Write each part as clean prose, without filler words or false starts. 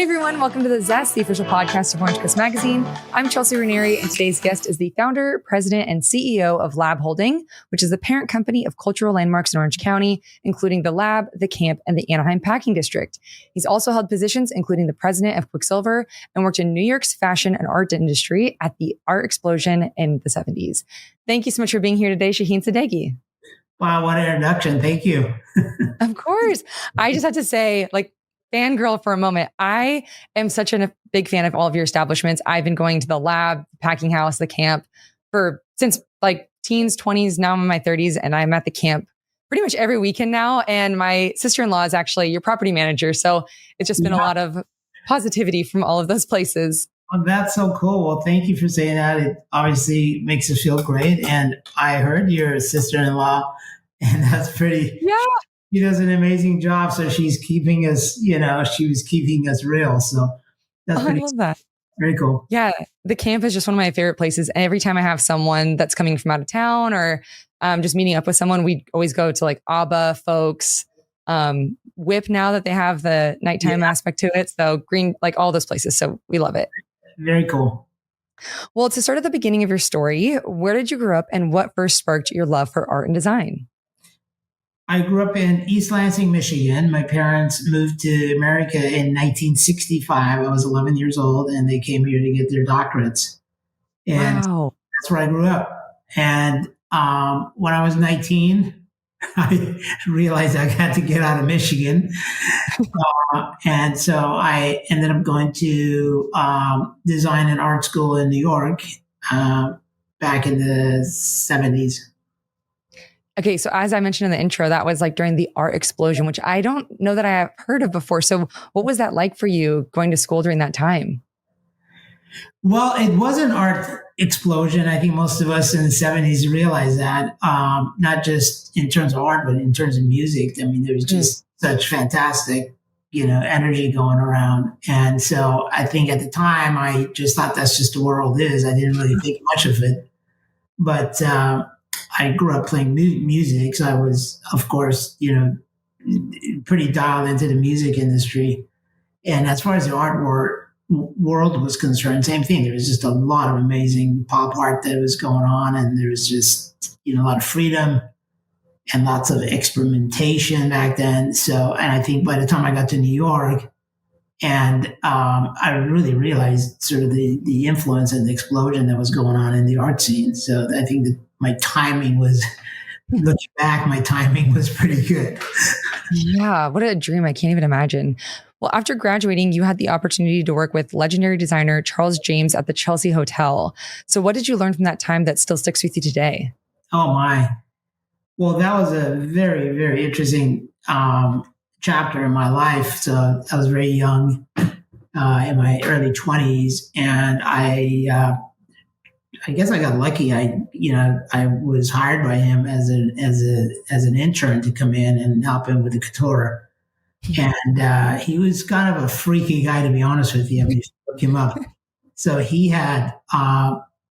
everyone, welcome to The Zest, the official podcast of Orange Coast Magazine. I'm Chelsea Ranieri, and today's guest is the founder, president, and CEO of Lab Holding, which is the parent company of cultural landmarks in Orange County, including the Lab, the Camp, and the Anaheim Packing District. He's also held positions including the president of Quiksilver and worked in New York's fashion and art industry at the art explosion in the 70s. Thank you so much for being here today, Shaheen Sadeghi. Wow, what an introduction. Thank you. Of course. I just had to say, fangirl for a moment. I am such a big fan of all of your establishments. I've been going to the Lab, the Packing House, the Camp since teens, 20s. Now I'm in my 30s and I'm at the Camp pretty much every weekend now. And my sister-in-law is actually your property manager. So it's just been a lot of positivity from all of those places. Oh, that's so cool. Well, thank you for saying that. It obviously makes us feel great. And I heard your sister-in-law, and that's pretty... Yeah. She does an amazing job. So she's keeping us, she was keeping us real. So that's I love that. Very cool. Yeah. The Camp is just one of my favorite places. And every time I have someone that's coming from out of town or just meeting up with someone, we always go to ABBA folks, Whip now that they have the nighttime aspect to it. So Green, all those places. So we love it. Very cool. Well, to start at the beginning of your story, where did you grow up and what first sparked your love for art and design? I grew up in East Lansing, Michigan. My parents moved to America in 1965. I was 11 years old, and they came here to get their doctorates. And that's where I grew up. And when I was 19, I realized I had to get out of Michigan. And so I ended up going to design and art school in New York back in the 70s. Okay, so as I mentioned in the intro, that was during the art explosion, which I don't know that I have heard of before. So what was that like for you going to school during that time? Well, it was an art explosion. I think most of us in the 70s realized that, not just in terms of art, but in terms of music. I mean, there was just such fantastic, energy going around. And so I think at the time, I just thought that's just the world is. I didn't really think much of it. But I grew up playing music, so I was, of course, pretty dialed into the music industry. And as far as the art world was concerned, same thing. There was just a lot of amazing pop art that was going on, and there was just, a lot of freedom and lots of experimentation back then. So, and I think by the time I got to New York, and I really realized sort of the influence and the explosion that was going on in the art scene. So I think that my timing was, looking back, my timing was pretty good. Yeah, what a dream. I can't even imagine. Well, after graduating, you had the opportunity to work with legendary designer Charles James at the Chelsea Hotel. So what did you learn from that time that still sticks with you today? Oh, my. Well, that was a very, very interesting chapter in my life. So I was very young, in my early 20s, and I guess I got lucky. I was hired by him as an intern to come in and help him with the couture. And he was kind of a freaky guy, to be honest with you. I mean, if you look him up. So he had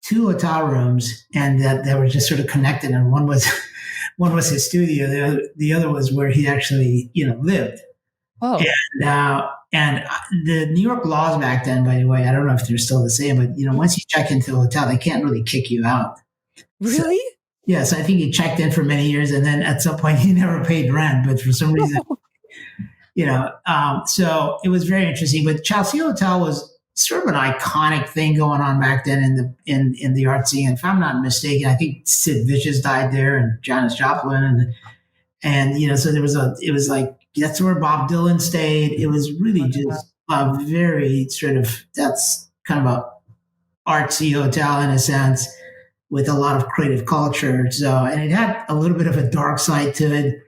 2 hotel rooms, and that they were just sort of connected. And one was his studio. The other was where he actually, lived. Oh. And the New York laws back then, by the way, I don't know if they're still the same, but, once you check into a hotel, they can't really kick you out. Really? So I think he checked in for many years, and then at some point he never paid rent, but for some reason, so it was very interesting. But Chelsea Hotel was sort of an iconic thing going on back then in the art scene. If I'm not mistaken, I think Sid Vicious died there, and Janis Joplin, and so it was like, that's where Bob Dylan stayed. It was really just a very that's kind of a artsy hotel in a sense, with a lot of creative culture. So, and it had a little bit of a dark side to it.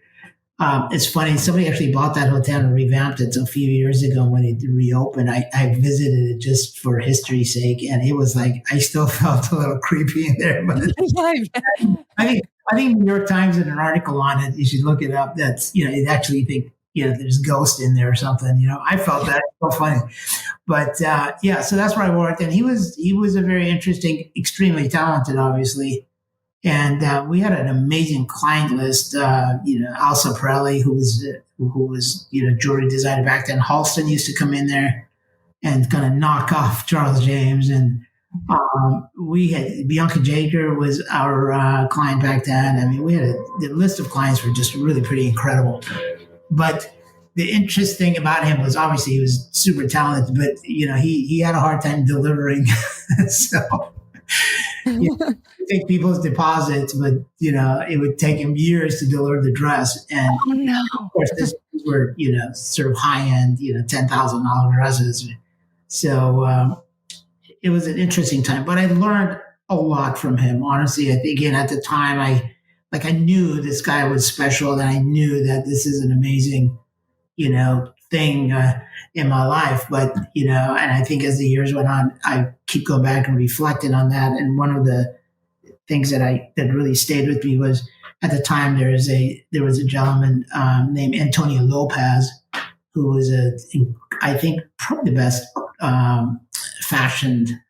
It's funny, somebody actually bought that hotel and revamped it. So a few years ago when it reopened, I visited it just for history's sake. And it was like, I still felt a little creepy in there. But I think New York Times did an article on it. You should look it up. That's, you actually think, there's ghosts in there or something. I felt that. It's so funny. But so that's where I worked. And he was a very interesting, extremely talented, obviously. And we had an amazing client list. Al Saparelli, who was jewelry designer back then. Halston used to come in there. and kind of knock off Charles James. And we had Bianca Jager was our client back then. I mean, we had the list of clients were just really pretty incredible. But the interesting thing about him was obviously he was super talented, but he had a hard time delivering. So take people's deposits, but it would take him years to deliver the dress. And Oh no. of course, these were sort of high end, $10,000 dresses. So it was an interesting time, but I learned a lot from him. Honestly, I think at the time I knew this guy was special, and I knew that this is an amazing, thing in my life. But and I think as the years went on, I keep going back and reflecting on that. And one of the things that really stayed with me was at the time there was a gentleman named Antonio Lopez, who was I think probably the best fashion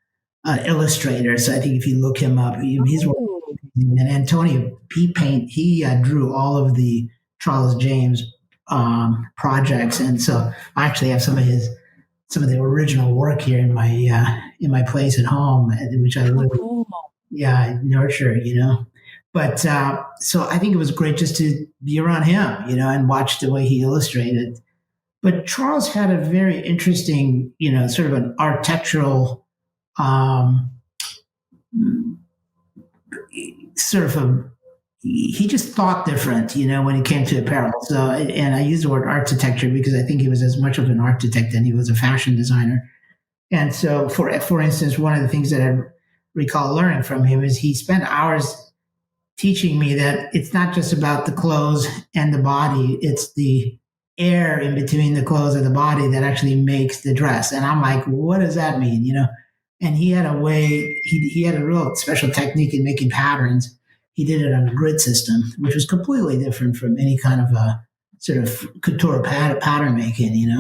illustrator. So I think if you look him up, he's and Antonio he drew all of the Charles James projects, and so I actually have some of the original work here in my place at home, which I really nurture, But so I think it was great just to be around him, and watch the way he illustrated. But Charles had a very interesting, sort of an architectural he just thought different, when it came to apparel. So, and I use the word architecture because I think he was as much of an architect than he was a fashion designer. And so, for instance, one of the things that I recall learning from him is he spent hours teaching me that it's not just about the clothes and the body, it's the air in between the clothes and the body that actually makes the dress. And I'm like, what does that mean? And he had a way, he had a real special technique in making patterns. He did it on a grid system, which was completely different from any kind of a sort of couture pattern making,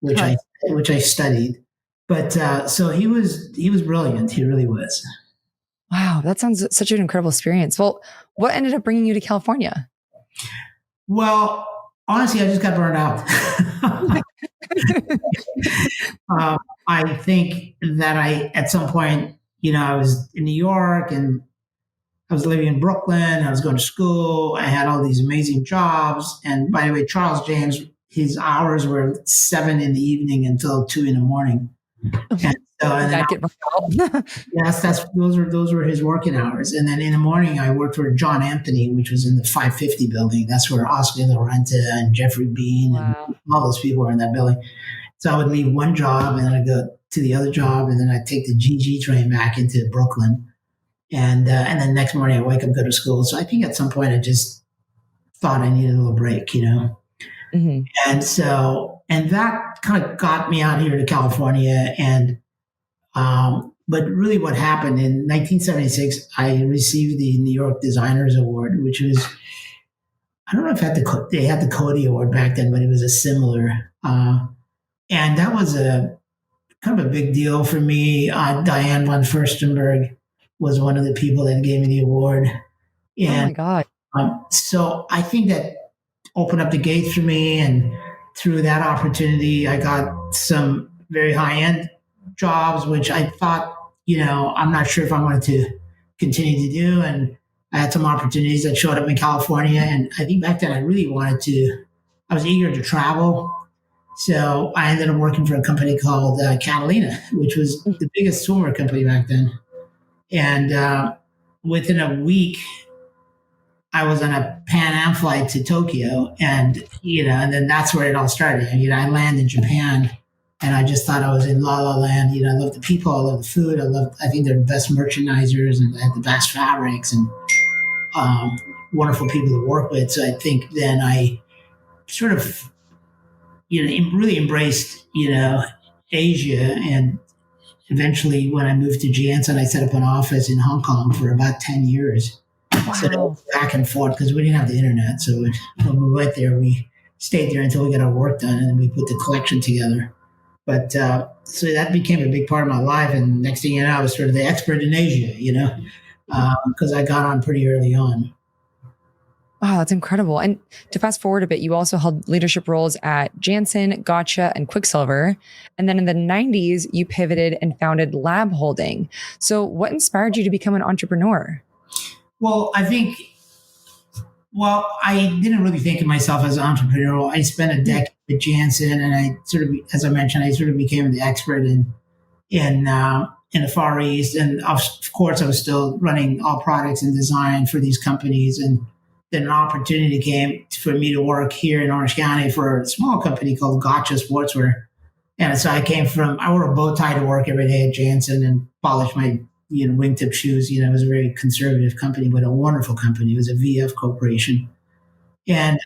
which I studied. But so he was brilliant. He really was. Wow, that sounds such an incredible experience. Well, what ended up bringing you to California? Well, honestly, I just got burned out. I think that at some point, I was in New York and I was living in Brooklyn. I was going to school. I had all these amazing jobs. And by the way, Charles James, his hours were 7 in the evening until 2 in the morning. And yes, those were his working hours. And then in the morning, I worked for John Anthony, which was in the 550 building. That's where Oscar de la Renta and Jeffrey Bean and all those people were in that building. So I would leave one job and then I'd go to the other job, and then I'd take the GG train back into Brooklyn. And then next morning I wake up, go to school. So I think at some point I just thought I needed a little break, Mm-hmm. And that kind of got me out here to California. And but really what happened in 1976, I received the New York Designers Award, which was, I don't know if they had the Cody Award back then, but it was a similar. And that was a kind of a big deal for me. Diane von Furstenberg was one of the people that gave me the award. And, oh my God. So I think that opened up the gates for me. And through that opportunity, I got some very high-end jobs, which I thought, I'm not sure if I wanted to continue to do. And I had some opportunities that showed up in California. And I think back then I was eager to travel. So I ended up working for a company called Catalina, which was the biggest swimwear company back then. And within a week, I was on a Pan Am flight to Tokyo, and and then that's where it all started. I landed in Japan, and I just thought I was in La La Land. I love the people, I love the food, I think they're the best merchandisers, and they had the best fabrics, and wonderful people to work with. So I think then I sort of, really embraced, Asia, and eventually when I moved to Janssen, I set up an office in Hong Kong for about 10 years. Wow. So back and forth because we didn't have the internet. So when we went there, we stayed there until we got our work done, and then we put the collection together. But so that became a big part of my life. And next thing you know, I was sort of the expert in Asia, because I got on pretty early on. Wow, that's incredible. And to fast forward a bit, you also held leadership roles at Janssen, Gotcha, and Quiksilver. And then in the 90s, you pivoted and founded Lab Holding. So what inspired you to become an entrepreneur? Well, I didn't really think of myself as an entrepreneur. I spent a decade with Janssen, and I sort of, as I mentioned, I sort of became the expert in the Far East. And of course, I was still running all products and design for these companies. And then an opportunity came for me to work here in Orange County for a small company called Gotcha Sportswear. And so I wore a bow tie to work every day at Janssen and polished my wingtip shoes. It was a very conservative company, but a wonderful company. It was a VF corporation. And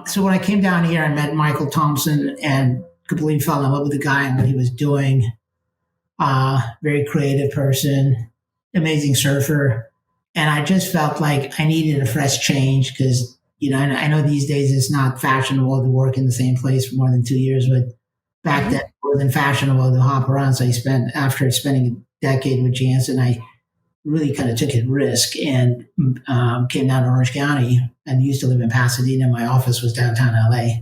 so when I came down here, I met Michael Thompson and completely fell in love with the guy and what he was doing. Very creative person, amazing surfer. And I just felt like I needed a fresh change because, I know these days it's not fashionable to work in the same place for more than 2 years, but back then it wasn't fashionable to hop around. So after spending a decade with Janssen, I really kind of took a risk and came down to Orange County and used to live in Pasadena. My office was downtown LA.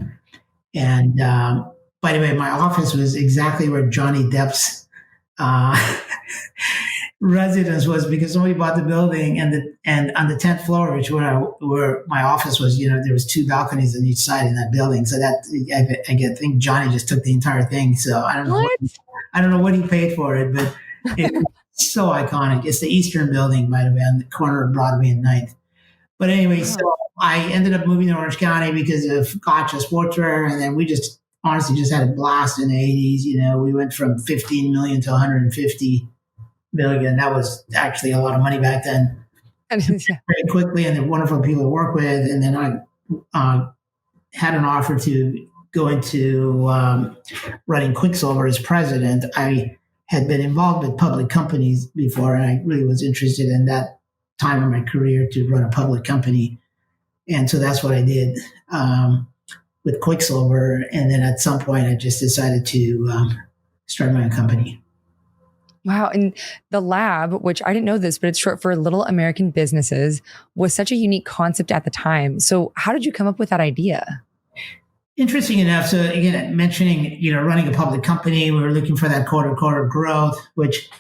And by the way, my office was exactly where Johnny Depp's residence was, because somebody bought the building, and on the 10th floor, which where my office was, there was 2 balconies on each side in that building. So that I think Johnny just took the entire thing. So I don't know what he paid for it, but it's so iconic. It's the Eastern Building, by the way, on the corner of Broadway and 9th. But anyway, so I ended up moving to Orange County because of Gotcha Sportswear, and then we just honestly just had a blast in the 80s. We went from 15 million to 150 million. That was actually a lot of money back then. Very quickly, and they're wonderful people to work with. And then I had an offer to go into running Quiksilver as president. I had been involved with public companies before, and I really was interested in that time in my career to run a public company. And so that's what I did with Quiksilver. And then at some point, I just decided to start my own company. Wow. And the lab, which I didn't know this, but it's short for Little American Businesses, was such a unique concept at the time. So how did you come up with that idea? Interesting enough. So again, mentioning, running a public company, we were looking for that quarter growth, which,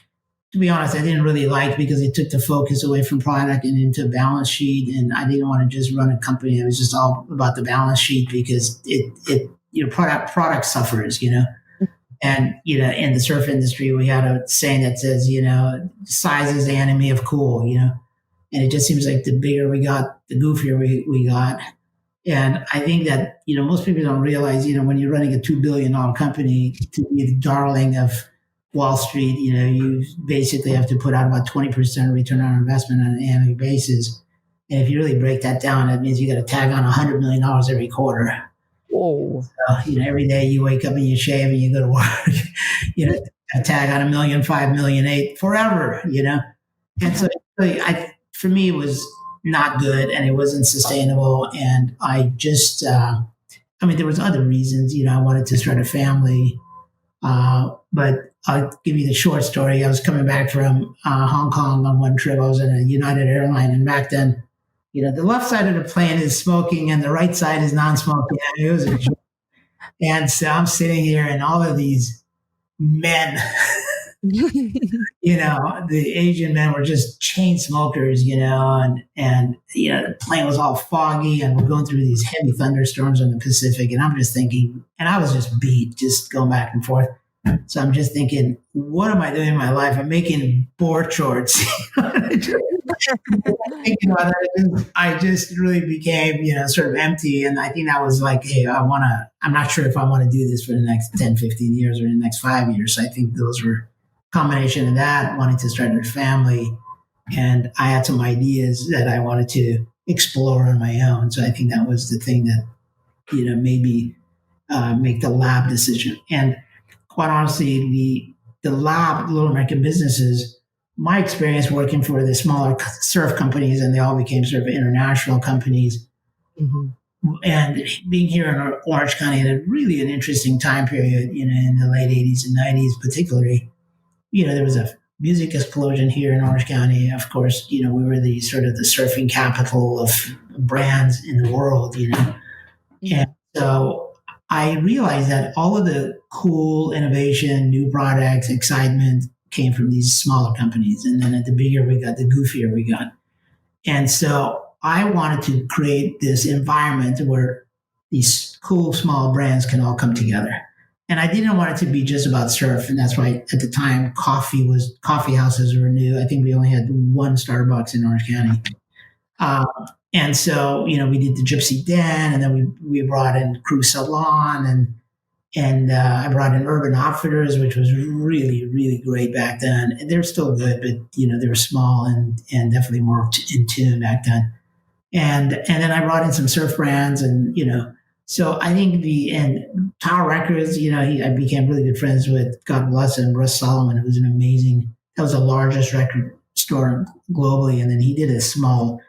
to be honest, I didn't really like because it took the focus away from product and into balance sheet. And I didn't want to just run a company that was just all about the balance sheet, because product suffers, And, in the surf industry, we had a saying that says, size is the enemy of cool, and it just seems like the bigger we got, the goofier we got. And I think that, most people don't realize, when you're running a $2 billion company, to be the darling of Wall Street, you basically have to put out about 20% return on investment on an annual basis. And if you really break that down, that means you got to tag on $100 million every quarter. Whoa. So, every day you wake up and you shave and you go to work, a tag on $1 million, $5 million, $8 million, forever, And so for me, it was not good and it wasn't sustainable. And I just, there was other reasons, I wanted to start a family. But I'll give you the short story. I was coming back from Hong Kong on one trip. I was in a United airline, and back then, the left side of the plane is smoking and the right side is non-smoking. It was a joke. And so I'm sitting here, and all of these men, the Asian men were just chain smokers, and the plane was all foggy, and we're going through these heavy thunderstorms in the Pacific. And I'm just thinking, and I was just beat, just going back and forth. So I'm just thinking, what am I doing in my life? I'm making board shorts. Thinking about it, I just really became, sort of empty. And I think that was like, hey, I'm not sure if I want to do this for the next 10, 15 years or the next 5 years. So I think those were a combination of that, wanting to start a family. And I had some ideas that I wanted to explore on my own. So I think that was the thing that, made me make the lab decision. And quite honestly, the lab, Little American Businesses, my experience working for the smaller surf companies, and they all became sort of international companies. Mm-hmm. And being here in Orange County had really an interesting time period, in the late 80s and 90s particularly. There was a music explosion here in Orange County. Of course, we were the sort of the surfing capital of brands in the world, And Mhm. so I realized that all of the cool innovation, new products, excitement came from these smaller companies. And then the bigger we got, the goofier we got. And so I wanted to create this environment where these cool small brands can all come together. And I didn't want it to be just about surf. And that's why at the time coffee houses were new. I think we only had one Starbucks in Orange County. Uh, and so, we did the Gypsy Den, and then we brought in Cruise Salon, and I brought in Urban Outfitters, which was really, really great back then. And they're still good, but they were small and definitely more in tune back then. And then I brought in some surf brands, and so I think and Tower Records, I became really good friends with, God bless him, Russ Solomon, who was that was the largest record store globally, and then he did a small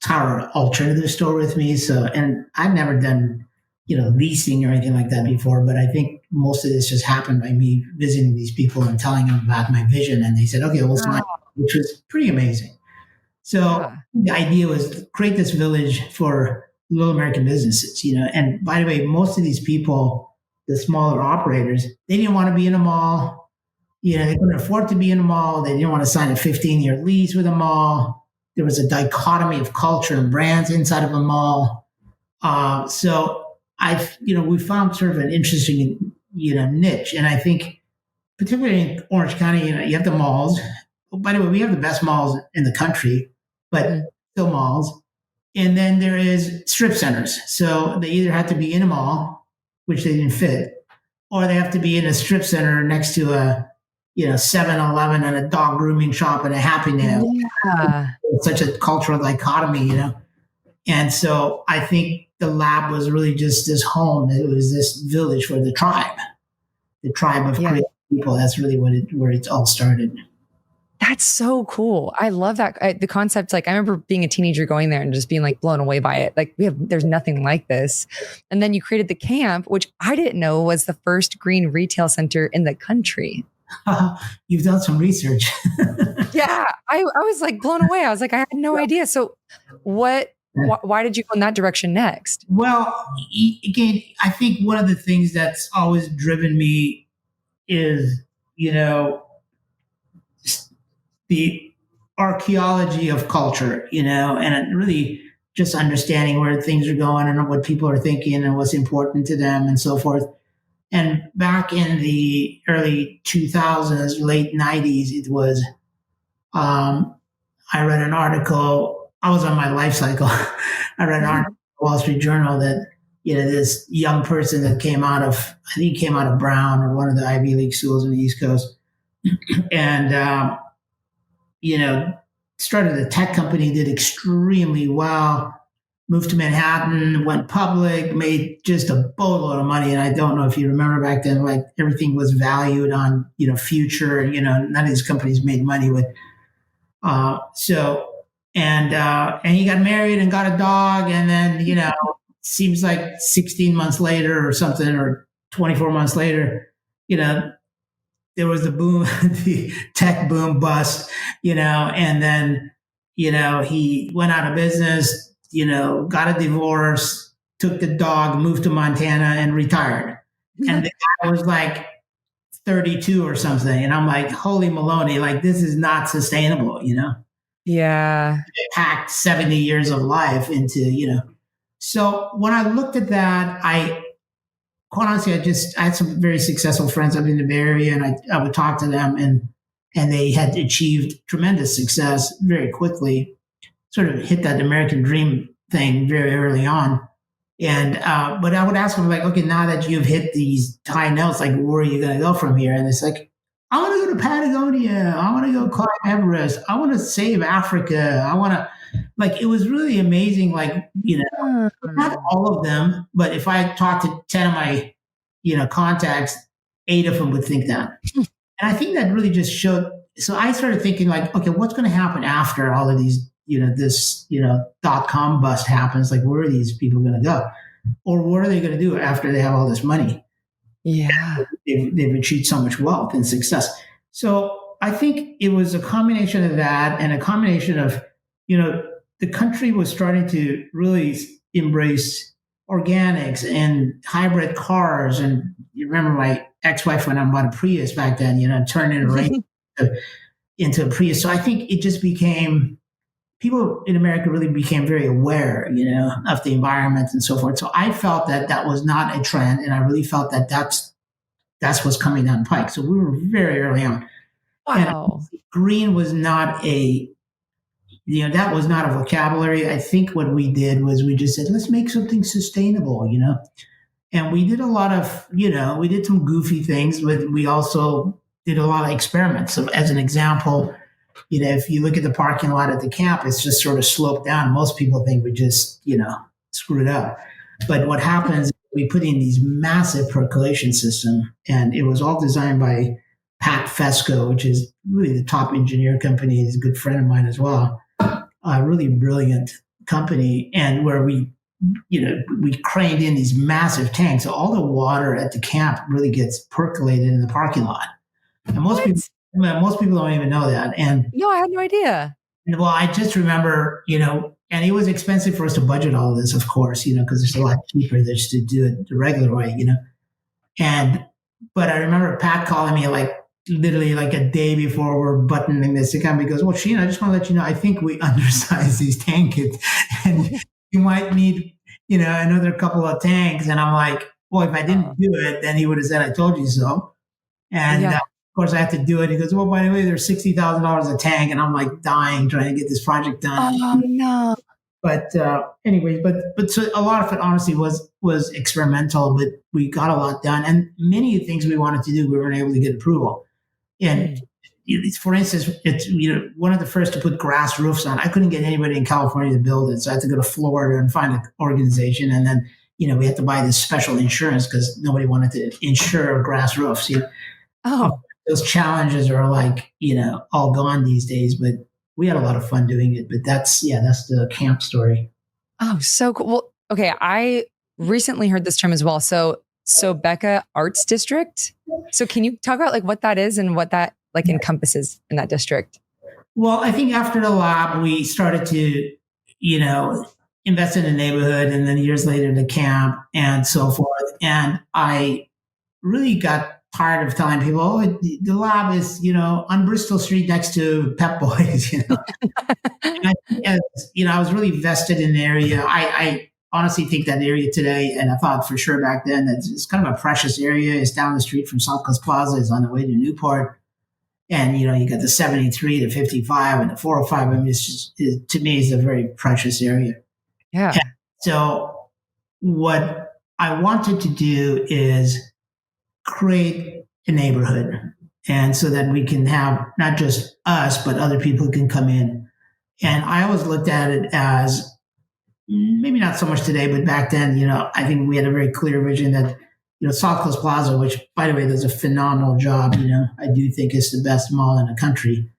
Tower alternative store with me. So, and I've never done, leasing or anything like that before, but I think most of this just happened by me visiting these people and telling them about my vision. And they said, okay, we'll sign, which was pretty amazing. So Yeah. the idea was to create this village for little American businesses, and by the way, most of these people, the smaller operators, they didn't want to be in a mall. They couldn't afford to be in a mall. They didn't want to sign a 15-year lease with a mall. There was a dichotomy of culture and brands inside of a mall. So we found sort of an interesting, niche. And I think particularly in Orange County, you have the malls. Oh, by the way, we have the best malls in the country, but Mhm. still malls. And then there is strip centers. So they either have to be in a mall, which they didn't fit, or they have to be in a strip center next to a 7-Eleven and a dog grooming shop and a Happy Nail. Yeah. It's such a cultural dichotomy. And so I think the lab was really just this home. It was this village for the tribe of Yeah. creative people. That's really where it all started. That's so cool. I love that. The concept, like I remember being a teenager going there and just being like blown away by it. Like there's nothing like this. And then you created the camp, which I didn't know was the first green retail center in the country. You've done some research. Yeah. I was like blown away. I was like, I had no idea. So why did you go in that direction next? Well, again, I think one of the things that's always driven me is, the archaeology of culture, and really just understanding where things are going and what people are thinking and what's important to them and so forth. And back in the early 2000s, late 90s, it was, I read an article, I was on my life cycle. I read an article in the Wall Street Journal that, this young person that I think he came out of Brown or one of the Ivy League schools in the East Coast. And, started a tech company, did extremely well, moved to Manhattan, went public, made just a boatload of money. And I don't know if you remember back then, like everything was valued on, future, none of these companies made money with. And he got married and got a dog. And then, seems like 16 months later or something, or 24 months later, there was the boom, the tech boom bust, and then, he went out of business, got a divorce, took the dog, moved to Montana and retired. And the guy was like 32 or something. And I'm like, holy Maloney, like this is not sustainable, Yeah. They packed 70 years of life into. So when I looked at that, quite honestly, I had some very successful friends up in the Bay Area, and I would talk to them, and they had achieved tremendous success very quickly, sort of hit that American dream thing very early on. And but I would ask them like, okay, now that you've hit these high notes, like where are you going to go from here? And it's like, I want to go to Patagonia. I want to go climb Everest. I want to save Africa. I want to, like, it was really amazing. Like, not all of them, but if I talked to 10 of my, contacts, 8 of them would think that. And I think that really just showed. So I started thinking like, okay, what's going to happen after all of these, this, .com bust happens? Like, where are these people going to go? Or what are they going to do after they have all this money? Yeah. They've achieved so much wealth and success. So I think it was a combination of that and a combination of, the country was starting to really embrace organics and hybrid cars. And you remember my ex-wife went out and bought a Prius back then, turned it around into a Prius. So I think it just became, people in America really became very aware, of the environment and so forth. So I felt that that was not a trend. And I really felt that that's what's coming down the pike. So we were very early on. Wow. And green was not that was not a vocabulary. I think what we did was we just said, let's make something sustainable, And we did a lot of, we did some goofy things, but we also did a lot of experiments. So as an example, if you look at the parking lot at the camp, it's just sort of sloped down. Most people think we just, screwed up. But what happens, we put in these massive percolation system, and it was all designed by Pat Fesco, which is really the top engineer company. He's a good friend of mine as well. A really brilliant company, and where we craned in these massive tanks. So all the water at the camp really gets percolated in the parking lot. And most people don't even know that. And no, I had no idea. well, I just remember, and it was expensive for us to budget all of this, of course, because it's a lot cheaper just to do it the regular way, But I remember Pat calling me literally a day before we're buttoning this account. He goes, well, Shaheen, I just want to let you know, I think we undersized these tanks and you might need, another couple of tanks. And I'm like, well, if I didn't do it, then he would have said, I told you so. And of course I have to do it. He goes, well, by the way, there's $60,000 a tank. And I'm dying trying to get this project done. Oh, no. But anyways, but so a lot of it honestly was experimental, but we got a lot done. And many of the things we wanted to do, we weren't able to get approval. And for instance, it's one of the first to put grass roofs on. I couldn't get anybody in California to build it, so I had to go to Florida and find an organization. And then we had to buy this special insurance because nobody wanted to insure grass roofs. Those challenges are all gone these days. But we had a lot of fun doing it. But that's the camp story. Oh, so cool. Well, okay, I recently heard this term as well. So Becca Arts District. So can you talk about what that is and what that encompasses in that district? Well, I think after the lab, we started to, invest in the neighborhood, and then years later the camp and so forth. And I really got tired of telling people, oh, the lab is, on Bristol Street next to Pep Boys, And I was really vested in the area. I honestly think that area today, and I thought for sure back then, that it's kind of a precious area. It's down the street from South Coast Plaza. It's on the way to Newport. And, you got the 73, the 55, and the 405. I mean, to me, it's a very precious area. Yeah. And so what I wanted to do is create a neighborhood. And so that we can have not just us, but other people can come in. And I always looked at it as, maybe not so much today, but back then, I think we had a very clear vision that, South Coast Plaza, which, by the way, does a phenomenal job. I do think it's the best mall in the country.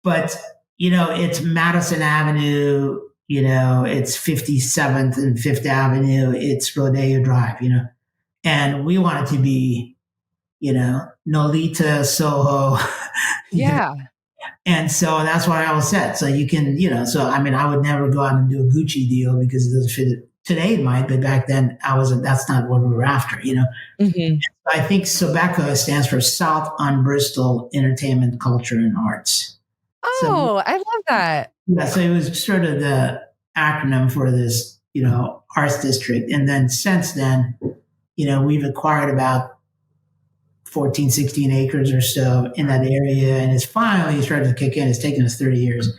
But, it's Madison Avenue, it's 57th and 5th Avenue, it's Rodeo Drive, and we want it to be, Nolita, Soho. Yeah. And so that's what I always said. So you can, I would never go out and do a Gucci deal because it doesn't fit it. Today it might, but back then that's not what we were after, Mm-hmm. I think SOBECA stands for South on Bristol Entertainment, Culture, and Arts. Oh, I love that. Yeah, so it was sort of the acronym for this, arts district. And then since then, we've acquired about 14, 16 acres or so in that area. And it's finally started to kick in. It's taken us 30 years,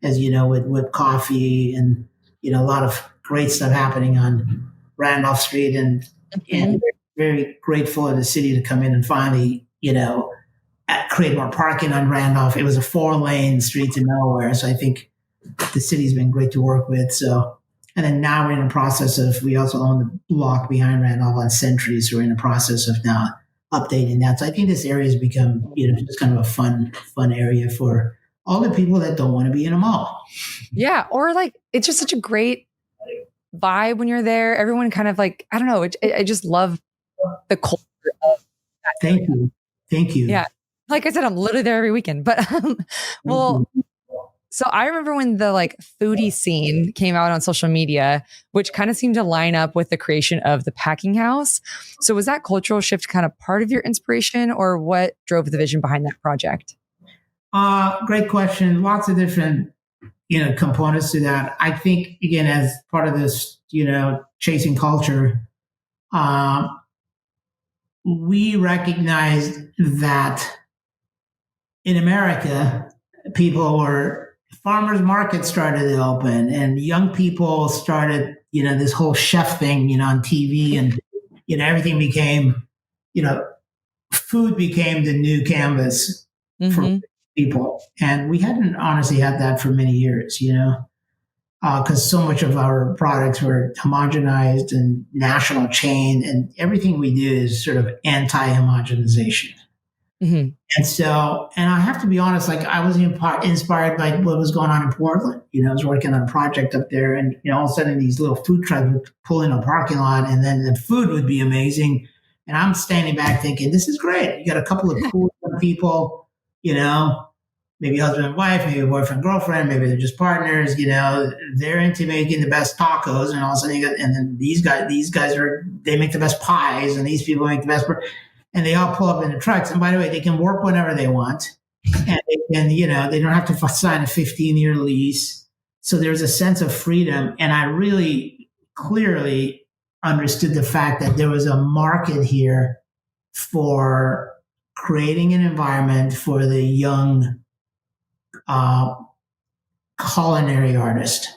as you know, with coffee and, a lot of great stuff happening on Randolph Street. And very grateful of the city to come in and finally, create more parking on Randolph. It was a 4-lane street to nowhere. So I think the city's been great to work with. So, and then now we're in the process of, we also own the block behind Randolph on Century. So we're in the process of now updating that. So I think this area has become, just kind of a fun area for all the people that don't want to be in a mall. Yeah. Or it's just such a great vibe when you're there. Everyone kind of I don't know. I just love the culture of that area. Thank you. Yeah. Like I said, I'm literally there every weekend. But well, so I remember when the like foodie scene came out on social media, which kind of seemed to line up with the creation of the packing house. So was that cultural shift kind of part of your inspiration, or what drove the vision behind that project? Great question. Lots of different, components to that. I think again, as part of this, chasing culture, uh, we recognized that in America, people were farmers markets started to open, and young people started, this whole chef thing, on TV, and everything became, you know, food became the new canvas for Mm-hmm. people, and we hadn't honestly had that for many years, because so much of our products were homogenized and national chain, and everything we do is sort of anti-homogenization. Mm-hmm. And I have to be honest, like I was inspired by what was going on in Portland. I was working on a project up there, and all of a sudden these little food trucks would pull in a parking lot, and then the food would be amazing. And I'm standing back thinking, this is great. You got a couple of cool young people, maybe husband and wife, maybe boyfriend, girlfriend, maybe they're just partners, they're into making the best tacos, and all of a sudden and then these guys they make the best pies, and these people make the best, and they all pull up in the trucks. And by the way, they can work whenever they want, and they can, they don't have to sign a 15-year lease. So there's a sense of freedom. And I really clearly understood the fact that there was a market here for creating an environment for the young culinary artist.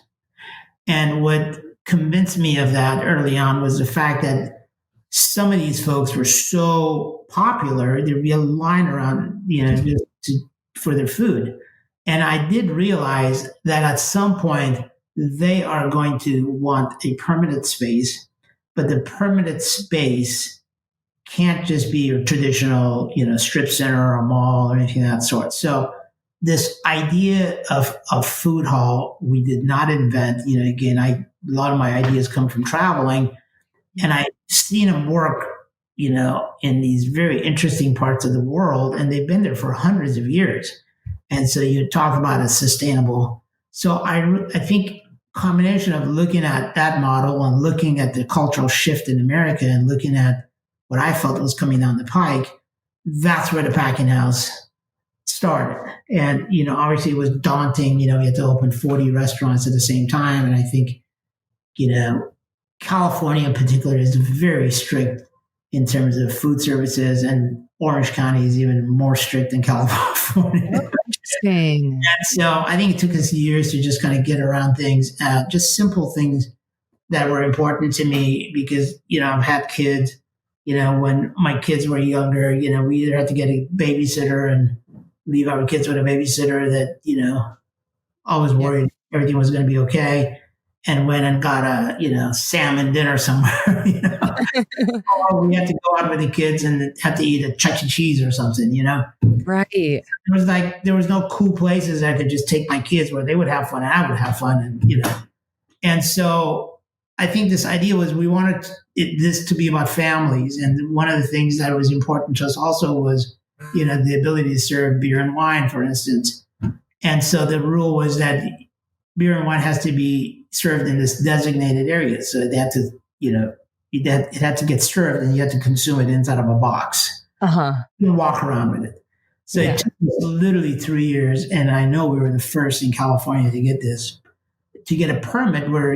And what convinced me of that early on was the fact that some of these folks were so popular, there'd be a line around, for their food. And I did realize that at some point they are going to want a permanent space, but the permanent space can't just be a traditional, strip center or a mall or anything of that sort. So this idea of food hall, we did not invent. Again, a lot of my ideas come from traveling, and I've seen them work, in these very interesting parts of the world, and they've been there for hundreds of years. And so you talk about a sustainable. So I think combination of looking at that model and looking at the cultural shift in America and looking at what I felt was coming down the pike, that's where the packing house started. And, obviously it was daunting. We had to open 40 restaurants at the same time. And I think, California in particular is very strict in terms of food services, and Orange County is even more strict than California. Interesting. And so I think it took us years to just kind of get around things, just simple things that were important to me because, I've had kids, when my kids were younger, we either had to get a babysitter and leave our kids with a babysitter that, always worried everything was going to be okay, and went and got a, salmon dinner somewhere, or we had to go out with the kids and had to eat a Chuck E. Cheese or something, Right. It was like, there was no cool places I could just take my kids where they would have fun and I would have fun, and, and so I think this idea was we wanted this to be about families. And one of the things that was important to us also was, the ability to serve beer and wine, for instance. And so the rule was that beer and wine has to be served in this designated area. So they had to, it had to get served, and you had to consume it inside of a box. Uh-huh. You walk around with it. So it took us literally 3 years. And I know we were the first in California to get a permit where,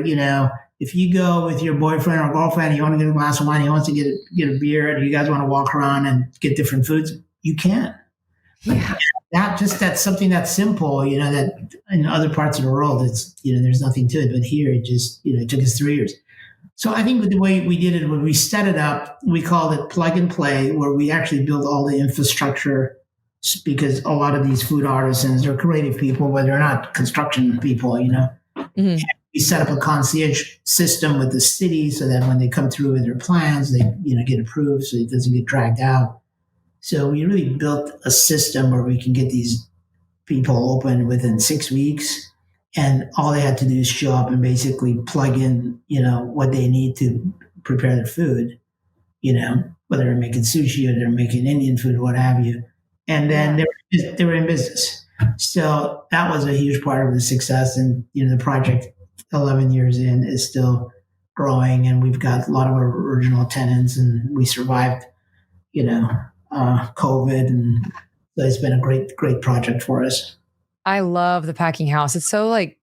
if you go with your boyfriend or girlfriend and you want to get a glass of wine, you want to get a beer, and you guys want to walk around and get different foods, you can. Yeah. That's something that's simple, that in other parts of the world, it's, there's nothing to it. But here it just, it took us 3 years. So I think with the way we did it, when we set it up, we called it plug and play, where we actually built all the infrastructure, because a lot of these food artisans are creative people, but they're not construction people, Mm-hmm. We set up a concierge system with the city so that when they come through with their plans, they, get approved so it doesn't get dragged out. So we really built a system where we can get these people open within 6 weeks, and all they had to do is show up and basically plug in, what they need to prepare their food, whether they're making sushi or they're making Indian food, what have you. and then Yeah. they were in business. So that was a huge part of the success. And the project, 11 years in, is still growing, and we've got a lot of our original tenants, and we survived, COVID, and so it's been a great project for us. I love the packing house. It's so like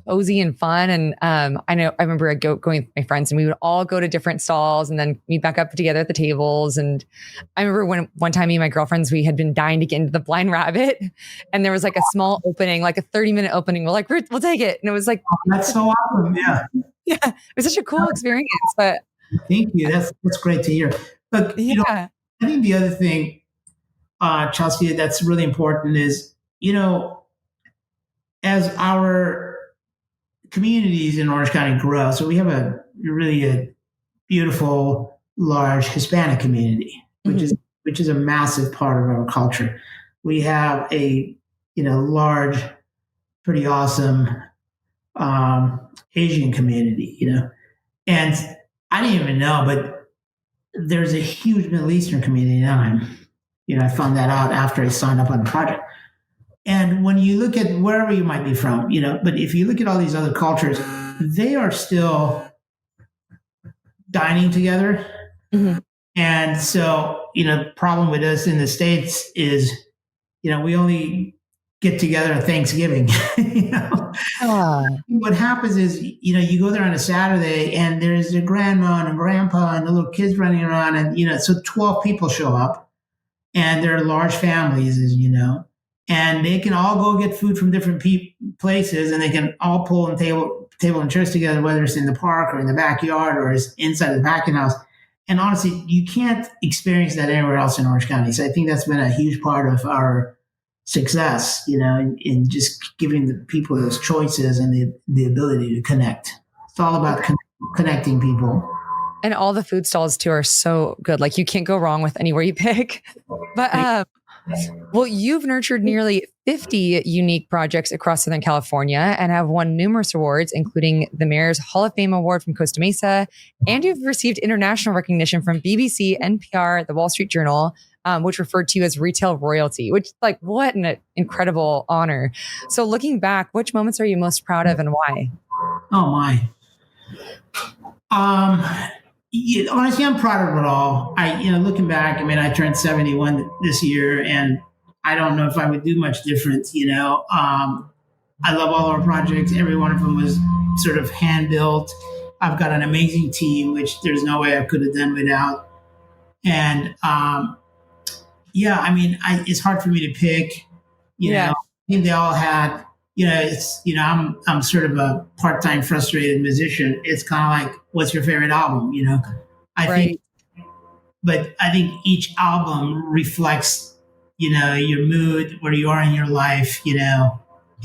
cozy and fun. And I remember going with my friends, and we would all go to different stalls and then meet back up together at the tables. And I remember one time, me and my girlfriends, we had been dying to get into the Blind Rabbit, and there was like a small opening, like a 30-minute opening. We're like, we'll take it. And it was like, That's so awesome. Yeah. yeah, it was such a cool experience. But Thank you. That's great to hear. But yeah. I think the other thing, Chelsea, that's really important is, as our communities in Orange County grow, so we have a beautiful, large Hispanic community, which is a massive part of our culture. We have a large, pretty awesome Asian community, and I didn't even know, but there's a huge Middle Eastern community in Anaheim. I found that out after I signed up on the project. And when you look at wherever you might be from, but if you look at all these other cultures, they are still dining together. Mm-hmm. And so, the problem with us in the States is, we only get together at Thanksgiving. What happens is, you go there on a Saturday, and there's a grandma and a grandpa and the little kids running around, and, so 12 people show up, and they're large families, as you know. And they can all go get food from different places, and they can all pull and table and chairs together, whether it's in the park or in the backyard or it's inside the packing house. And honestly, you can't experience that anywhere else in Orange County. So I think that's been a huge part of our success, in just giving the people those choices and the ability to connect. It's all about connecting people. And all the food stalls too are so good. Like, you can't go wrong with anywhere you pick. But well, you've nurtured nearly 50 unique projects across Southern California and have won numerous awards, including the Mayor's Hall of Fame Award from Costa Mesa. And you've received international recognition from BBC, NPR, The Wall Street Journal, which referred to you as retail royalty, which, like, what an incredible honor. So looking back, which moments are you most proud of and why? Oh, my. Honestly, I'm proud of it all. Looking back, I turned 71 this year, and I don't know if I would do much different. I love all our projects. Every one of them was sort of hand built. I've got an amazing team, which there's no way I could have done without. And it's hard for me to pick. I think they all had. I'm sort of a part-time frustrated musician. It's kind of like, what's your favorite album? I think each album reflects, your mood, where you are in your life,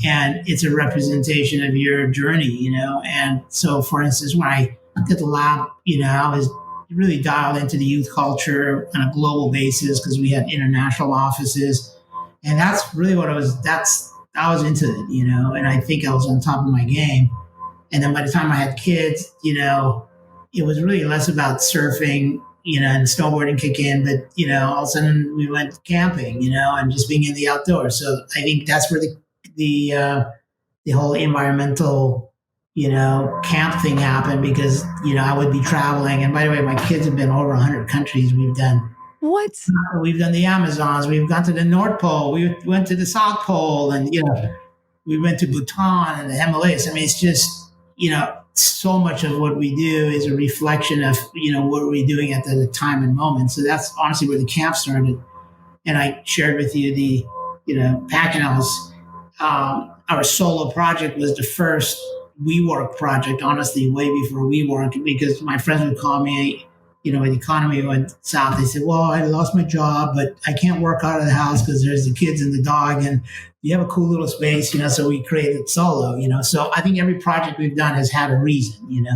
and it's a representation of your journey, And so, for instance, when I did the lab, I was really dialed into the youth culture on a global basis because we had international offices, and that's really what I was into it, and I think I was on top of my game. And then by the time I had kids, it was really less about surfing, and snowboarding kick in, but, all of a sudden we went camping, and just being in the outdoors. So I think that's where the whole environmental, camp thing happened, because, I would be traveling. And by the way, my kids have been over 100 countries. We've done the Amazons. We've gone to the North Pole. We went to the South Pole, and we went to Bhutan and the Himalayas. It's just so much of what we do is a reflection of what we're doing at the time and moment. So that's honestly where the camp started. And I shared with you the packing house. Our solo project was the first WeWork project. Honestly, way before WeWork, because my friends would call me. When the economy went south, they said, well, I lost my job, but I can't work out of the house because there's the kids and the dog, and you have a cool little space, so we created solo, So I think every project we've done has had a reason,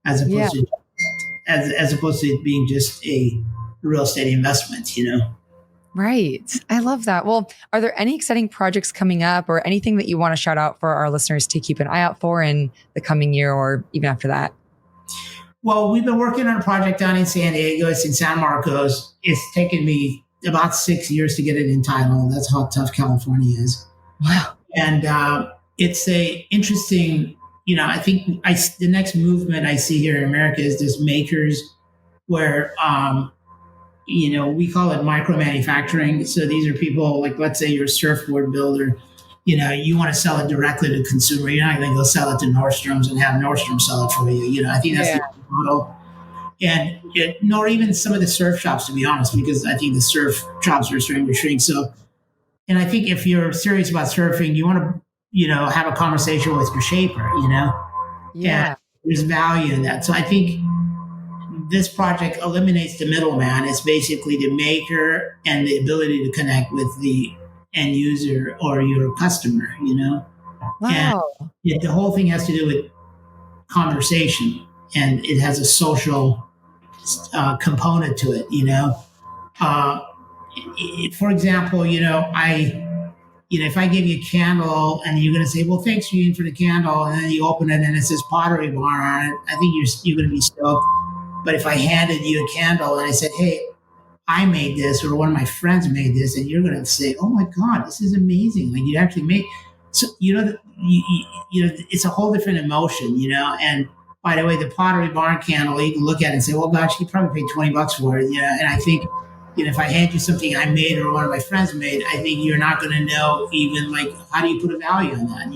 as opposed to as opposed to it being just a real estate investment, Right. I love that. Well, are there any exciting projects coming up or anything that you want to shout out for our listeners to keep an eye out for in the coming year or even after that? Well, we've been working on a project down in San Diego. It's in San Marcos. It's taken me about 6 years to get it entitled. That's how tough California is. Wow. And it's a interesting, I think the next movement I see here in America is this makers where, we call it micro manufacturing. So these are people like, let's say you're a surfboard builder, you want to sell it directly to consumer. You're not going to go sell it to Nordstrom's and have Nordstrom sell it for you. I think that's the model. And nor even some of the surf shops, to be honest, because I think the surf shops are starting to shrink. So, and I think if you're serious about surfing, you want to, have a conversation with your shaper, Yeah. And there's value in that. So I think this project eliminates the middleman. It's basically the maker and the ability to connect with the end user or your customer, Wow. And the whole thing has to do with conversation, and it has a social component to it, for example, if I give you a candle and you're going to say, well, thanks, Shaheen, for the candle, and then you open it and it says Pottery Barn on it, I think you're going to be stoked. But if I handed you a candle and I said, hey, I made this, or one of my friends made this, and you're going to say, oh my God, this is amazing. Like, you actually made, so, it's a whole different emotion, and by the way, the Pottery Barn candle, you can look at it and say, well, gosh, he probably paid $20 for it, and I think, if I hand you something I made or one of my friends made, I think you're not going to know even, like, how do you put a value on that,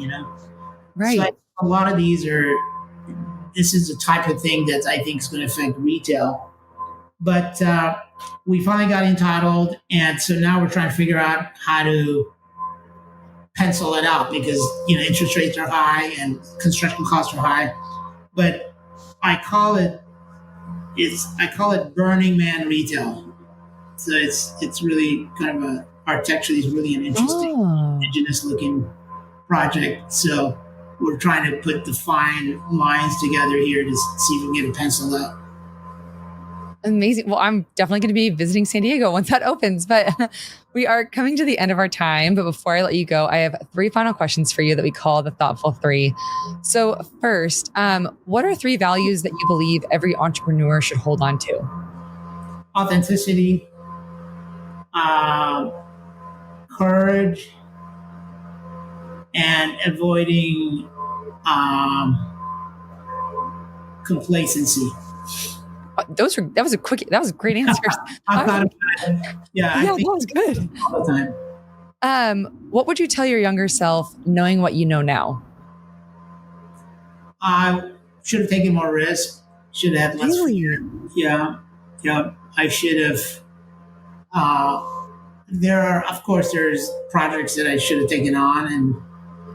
Right. So a lot of these this is the type of thing that I think is going to affect retail. But we finally got entitled, and so now we're trying to figure out how to pencil it out because, interest rates are high and construction costs are high. But I call it Burning Man retail. So it's really kind of architecturally is really an interesting indigenous looking project. So we're trying to put the fine lines together here to see if we can get it penciled out. Amazing. Well, I'm definitely going to be visiting San Diego once that opens, but we are coming to the end of our time. But before I let you go, I have 3 final questions for you that we call the Thoughtful 3. So first, what are 3 values that you believe every entrepreneur should hold on to? Authenticity, courage, and avoiding complacency. That was a great answer. I thought about it. Yeah, that was good. All the time. What would you tell your younger self, knowing what you know now? I should have taken more risk. Should have had less fear. Yeah. I should have. There's projects that I should have taken on, and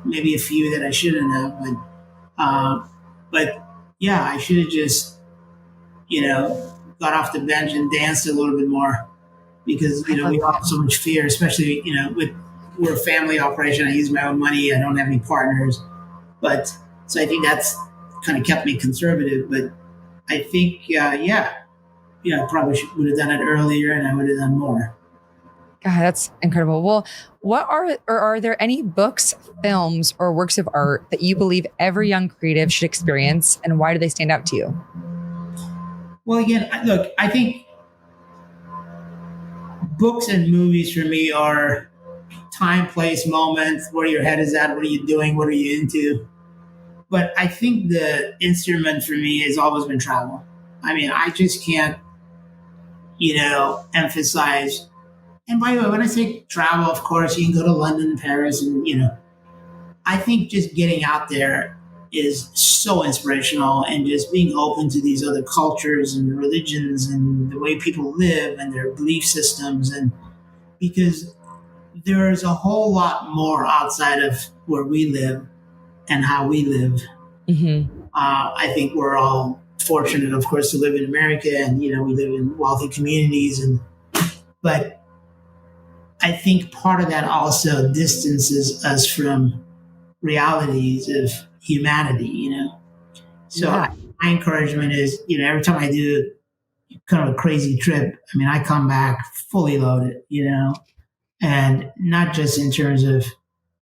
maybe a few that I shouldn't have. But yeah, I should have just, got off the bench and danced a little bit more, because we all have so much fear, especially we're a family operation. I use my own money. I don't have any partners, so I think that's kind of kept me conservative. But I think I probably would have done it earlier, and I would have done more. God, that's incredible. Well, are there any books, films, or works of art that you believe every young creative should experience, and why do they stand out to you? Well, again, look, I think books and movies for me are time, place, moment, where your head is at, what are you doing, what are you into. But I think the instrument for me has always been travel. I mean, I just can't, emphasize. And by the way, when I say travel, of course, you can go to London, Paris, and, I think just getting out there is so inspirational, and just being open to these other cultures and religions and the way people live and their belief systems. And because there's a whole lot more outside of where we live and how we live. Mm-hmm. I think we're all fortunate, of course, to live in America, and, we live in wealthy communities, but I think part of that also distances us from realities of humanity, So yeah. My encouragement is, every time I do kind of a crazy trip, I mean, I come back fully loaded, and not just in terms of,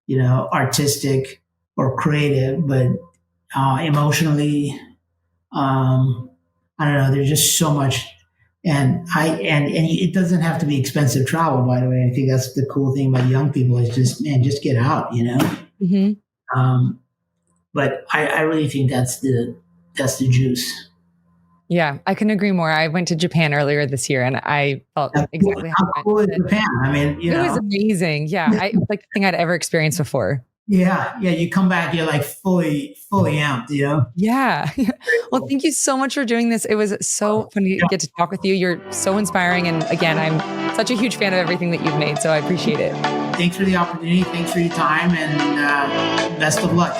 artistic or creative, but emotionally, I don't know, there's just so much. And it doesn't have to be expensive travel, by the way. I think that's the cool thing about young people is just get out, Mm-hmm. But I really think that's the juice. Yeah, I couldn't agree more. I went to Japan earlier this year and I felt exactly How cool is Japan? I mean, it was amazing. Yeah. It was like the thing I'd ever experienced before. Yeah. You come back, you're like fully amped, Yeah. Well, thank you so much for doing this. It was so fun to get to talk with you. You're so inspiring. And again, I'm such a huge fan of everything that you've made. So I appreciate it. Thanks for the opportunity. Thanks for your time and best of luck.